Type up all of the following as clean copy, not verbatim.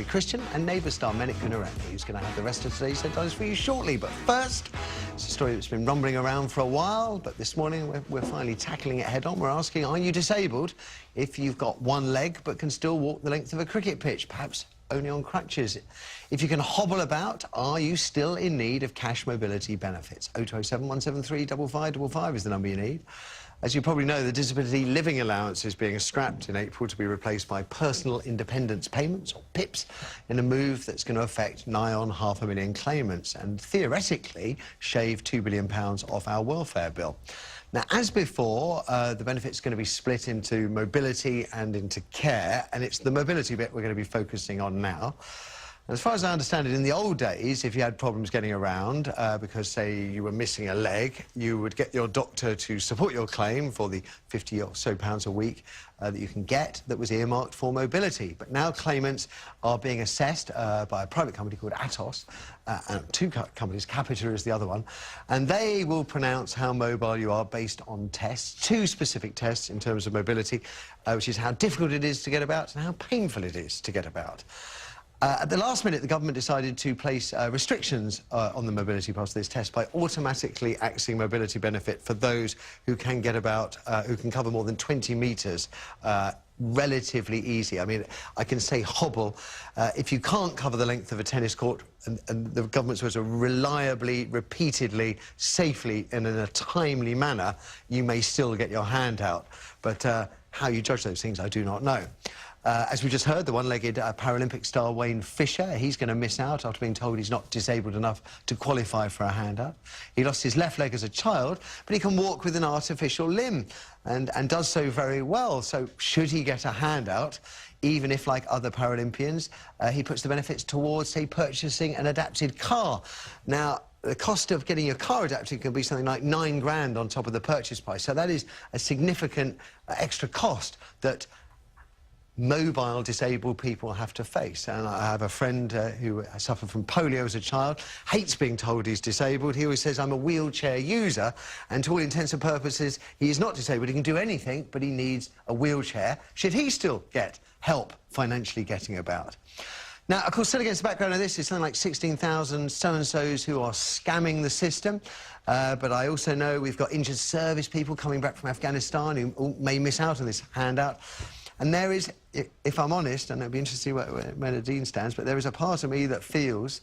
Rory Christian and Neighbour star Menik Gunarek, who's going to have the rest of today's headlines for you shortly. But first, it's a story that's been rumbling around for a while, but this morning we're finally tackling it head on. We're asking, are you disabled if you've got one leg but can still walk the length of a cricket pitch, perhaps only on crutches? If you can hobble about, are you still in need of cash mobility benefits? 0207 173 5555 is the number you need. As you probably know, the Disability Living Allowance is being scrapped in April to be replaced by Personal Independence Payments, or PIPs, in a move that's going to affect nigh on 500,000 claimants and theoretically shave £2 billion off our welfare bill. Now, as before, the benefit's going to be split into mobility and into care, and it's the mobility bit we're going to be focusing on now. As far as I understand it, in the old days, if you had problems getting around because, say, you were missing a leg, you would get your doctor to support your claim for the £50 or so a week that you can get that was earmarked for mobility. But now claimants are being assessed by a private company called ATOS, and two companies, Capita is the other one, and they will pronounce how mobile you are based on tests, two specific tests in terms of mobility, which is how difficult it is to get about and how painful it is to get about. At the last minute, the government decided to place restrictions on the mobility part of this test by automatically axing mobility benefit for those who can get about, who can cover more than 20 metres relatively easy. I mean, I can say hobble. If you can't cover the length of a tennis court, and the government's supposed to reliably, repeatedly, safely, and in a timely manner, you may still get your hand out. But how you judge those things, I do not know. As we just heard, the one-legged Paralympic star Wayne Fisher, he's going to miss out after being told he's not disabled enough to qualify for a handout. He lost his left leg as a child, but he can walk with an artificial limb and does so very well. So should he get a handout, even if, like other Paralympians, he puts the benefits towards, say, purchasing an adapted car? Now, the cost of getting your car adapted can be something like £9 grand on top of the purchase price. So that is a significant extra cost that mobile disabled people have to face. And I have a friend who suffered from polio as a child, hates being told he's disabled. He always says, I'm a wheelchair user, and to all intents and purposes, he is not disabled. He can do anything, but he needs a wheelchair. Should he still get help financially getting about? Now, of course, still against the background of this is something like 16,000 so-and-sos who are scamming the system. But I also know we've got injured service people coming back from Afghanistan who may miss out on this handout. And there is, if I'm honest, and it'd be interesting where Nadine stands, but there is a part of me that feels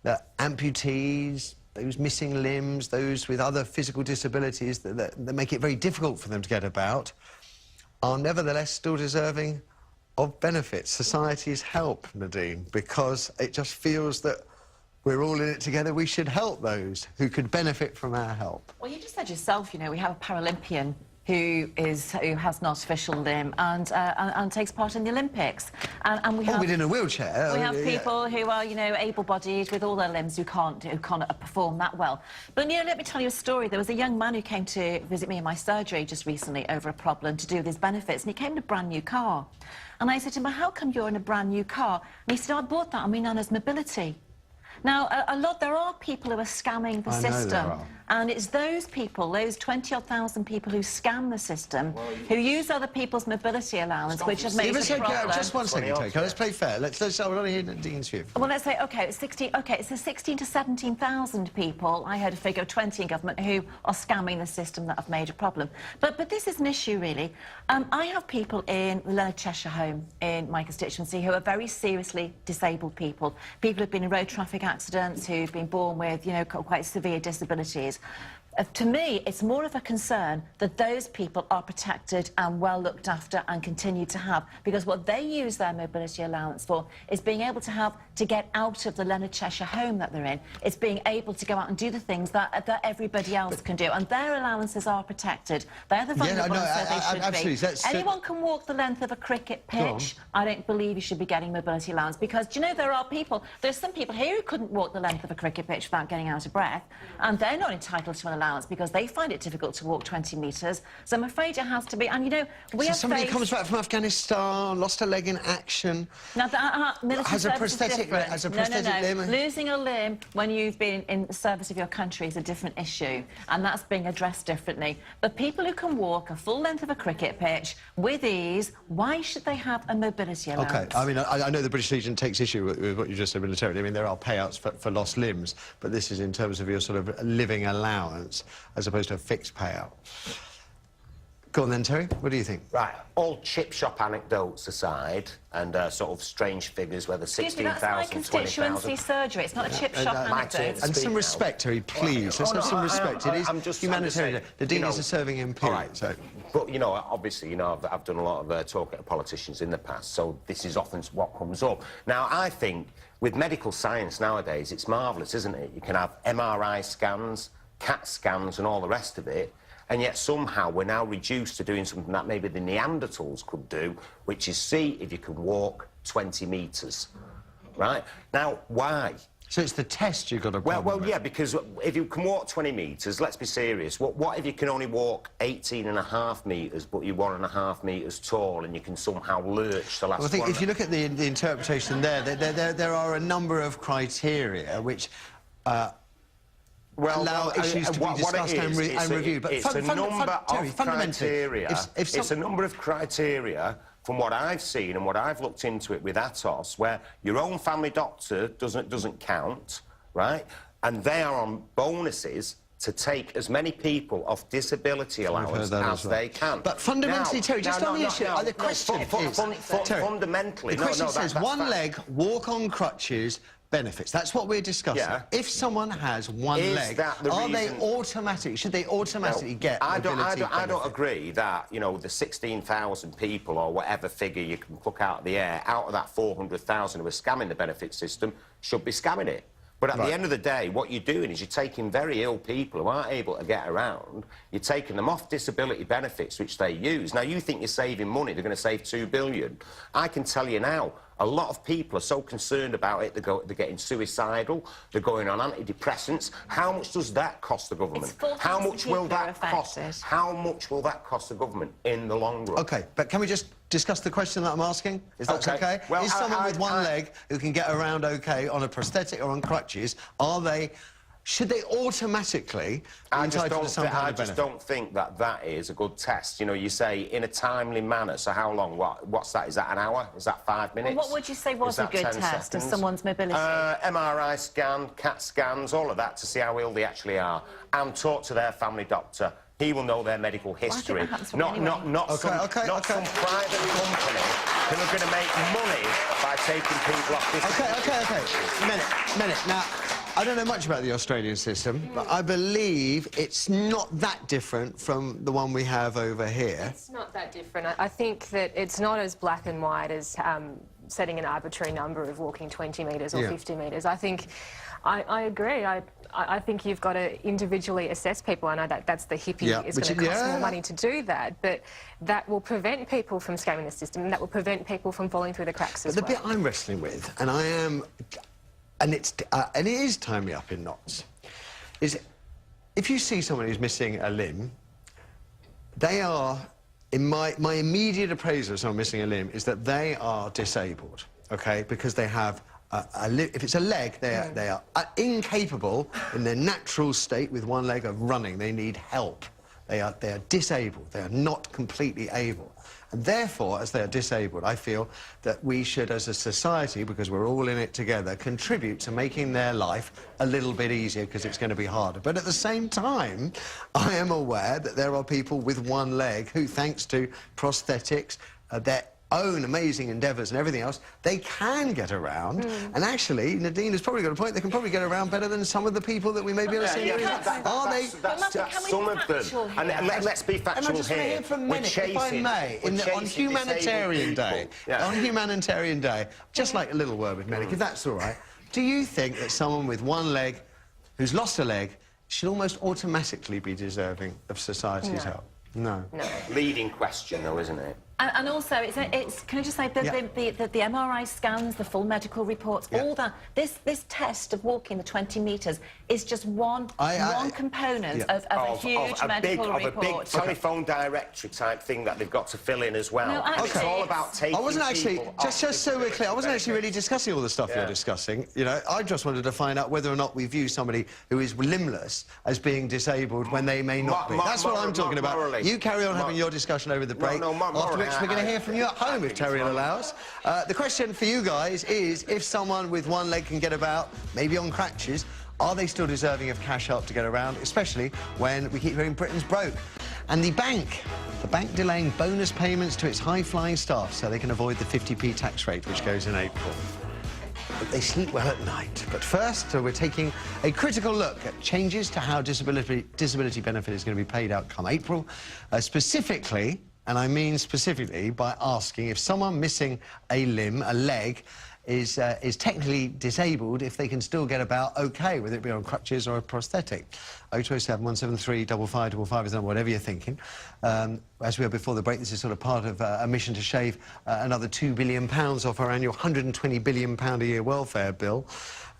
that amputees, those missing limbs, those with other physical disabilities that make it very difficult for them to get about, are nevertheless still deserving of benefits, society's help, Nadine, because it just feels that we're all in it together. We should help those who could benefit from our help. Well, you just said yourself, you know, we have a Paralympian who has an artificial limb and takes part in the Olympics. And we have... within a wheelchair. We have people who are, you know, able-bodied with all their limbs who can't perform that well. But, you know, let me tell you a story. There was a young man who came to visit me in my surgery just recently over a problem to do with his benefits, and he came in a brand-new car. And I said to him, well, how come you're in a brand-new car? And he said, I bought that on my nana's mobility. Now, there are people who are scamming the system, and it's those people, those 20-odd thousand people who scam the system, who use other people's mobility allowance, which have made a problem. Just one second, Toco. Let's play fair. Let's I want to hear Nadine's view. Well, let's say, OK, it's 16 to 17,000 people, I heard a figure of 20 in government, who are scamming the system that have made a problem. But this is an issue, really. I have people in the Leonard Cheshire home in my constituency who are very seriously disabled people. People who've been in road traffic accidents, who've been born with, you know, quite severe disabilities. To me, it's more of a concern that those people are protected and well looked after and continue to have, because what they use their mobility allowance for is being able to get out of the Leonard Cheshire home that they're in. It's being able to go out and do the things that everybody else can do, and their allowances are protected. They're the vulnerable, so they should be. Anyone can walk the length of a cricket pitch. I don't believe you should be getting mobility allowance, because, do you know, there's some people here who couldn't walk the length of a cricket pitch without getting out of breath, and they're not entitled to an allowance because they find it difficult to walk 20 metres. So I'm afraid it has to be. And, you know, we have somebody faced... comes back from Afghanistan, lost a leg in action, Now, military has a service is prosthetic, different. has a prosthetic limb. Losing a limb when you've been in the service of your country is a different issue, and that's being addressed differently. But people who can walk a full length of a cricket pitch with ease, why should they have a mobility allowance? OK, I mean, I know the British Legion takes issue with what you just said militarily. I mean, there are payouts for lost limbs, but this is in terms of your sort of living allowance as opposed to a fixed payout. Go on then, Terry. What do you think? Right, all chip shop anecdotes aside, and sort of strange figures, whether 16,000, that's my constituency 20,000... surgery. It's not a chip shop anecdote. And some respect, Terry, please. Let's have some respect. It is humanitarian. The Dean is a serving MP. All right, so. But, you know, obviously, you know, I've done a lot of talking to politicians in the past, so this is often what comes up. Now, I think with medical science nowadays, it's marvellous, isn't it? You can have MRI scans, CAT scans and all the rest of it, and yet somehow we're now reduced to doing something that maybe the Neanderthals could do, which is see if you can walk 20 metres, right? Now, why? So it's the test you've got to... Well, yeah, because if you can walk 20 metres, let's be serious, what if you can only walk 18.5 metres, but you're 1.5 metres tall and you can somehow lurch the last Well, I think one? if you look at the interpretation there are a number of criteria which... allow issues to be discussed and reviewed. But it's a number of criteria. It's a number of criteria from what I've seen and what I've looked into it with ATOS, where your own family doctor doesn't count, right? And they are on bonuses to take as many people off disability allowance as they can. But fundamentally, Terry, just on the issue, the question is... Fundamentally, the question says one leg, walk on crutches, benefits. That's what we're discussing. Yeah. If someone has one leg, should they automatically get mobility I don't agree that, you know, the 16,000 people or whatever figure you can pluck out of the air, out of that 400,000 who are scamming the benefit system, should be scamming it. But at the end of the day, what you're doing is you're taking very ill people who aren't able to get around, you're taking them off disability benefits, which they use. Now, you think you're saving money, they're going to save $2 billion. I can tell you now, a lot of people are so concerned about it, they're getting suicidal, they're going on antidepressants. How much does that cost the government? How much will that cost? How much will that cost the government in the long run? OK, but can we just discuss the question that I'm asking? Is that OK? Well, is someone with one leg who can get around OK on a prosthetic or on crutches, should they automatically be entitled to some kind of benefit? I just don't think that is a good test. You know, you say in a timely manner, so how long? What's that? Is that an hour? Is that 5 minutes? Well, what would you say was a good test of someone's mobility? MRI scan, CAT scans, all of that to see how ill they actually are, and talk to their family doctor. He will know their medical history. Not some private company who are going to make money by taking people off this. OK. Minute. Now, I don't know much about the Australian system, but I believe it's not that different from the one we have over here. It's not that different. I think that it's not as black and white as setting an arbitrary number of walking 20 metres or 50 metres. I think... I agree. I think you've got to individually assess people. I know that's the hippie. It's going to cost more money to do that, but that will prevent people from scamming the system, and that will prevent people from falling through the cracks as well. The bit I'm wrestling with, and it is tying me up in knots, is if you see someone who's missing a limb, they are, in my immediate appraisal of someone missing a limb, is that they are disabled, OK, because they have if it's a leg, they are incapable in their natural state with one leg of running. They need help. They are disabled. They are not completely able. And therefore, as they are disabled, I feel that we should, as a society, because we're all in it together, contribute to making their life a little bit easier, because it's going to be harder. But at the same time, I am aware that there are people with one leg who, thanks to prosthetics, their own amazing endeavours and everything else, they can get around. And actually, Nadine has probably got a point, they can probably get around better than some of the people that we may be able to see. Some of them. And let's be factual here. For a minute, if I may, on Humanitarian Day, just like a little word with Medic, if that's all right, do you think that someone with one leg, who's lost a leg, should almost automatically be deserving of society's help? No. Leading question, though, isn't it? And also, it's can I just say that the MRI scans, the full medical reports, all that. This test of walking the 20 metres is just one component of a huge medical report. Of a big telephone directory type thing that they've got to fill in as well. No, and it's all about taking. I wasn't actually just so we're clear. I wasn't actually really discussing all the stuff you're discussing. You know, I just wanted to find out whether or not we view somebody who is limbless as being disabled when they may not be. That's what I'm talking about. You carry on having your discussion over the break, after which we're going to hear from you at home if Terry allows. The question for you guys is, if someone with one leg can get about, maybe on crutches, are they still deserving of cash help to get around, especially when we keep hearing Britain's broke? And the bank delaying bonus payments to its high-flying staff so they can avoid the 50p tax rate, which goes in April. But they sleep well at night. But first, we're taking a critical look at changes to how disability benefit is going to be paid out come April, specifically, and I mean specifically, by asking if someone missing a limb, a leg, is technically disabled, if they can still get about OK, whether it be on crutches or a prosthetic. 0207 173 5555 is whatever you're thinking. As we were before the break, this is sort of part of a mission to shave another £2 billion off our annual £120 billion a year welfare bill.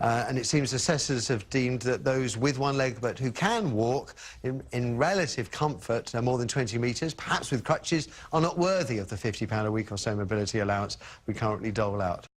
And it seems assessors have deemed that those with one leg but who can walk in relative comfort more than 20 metres, perhaps with crutches, are not worthy of the £50 a week or so mobility allowance we currently dole out.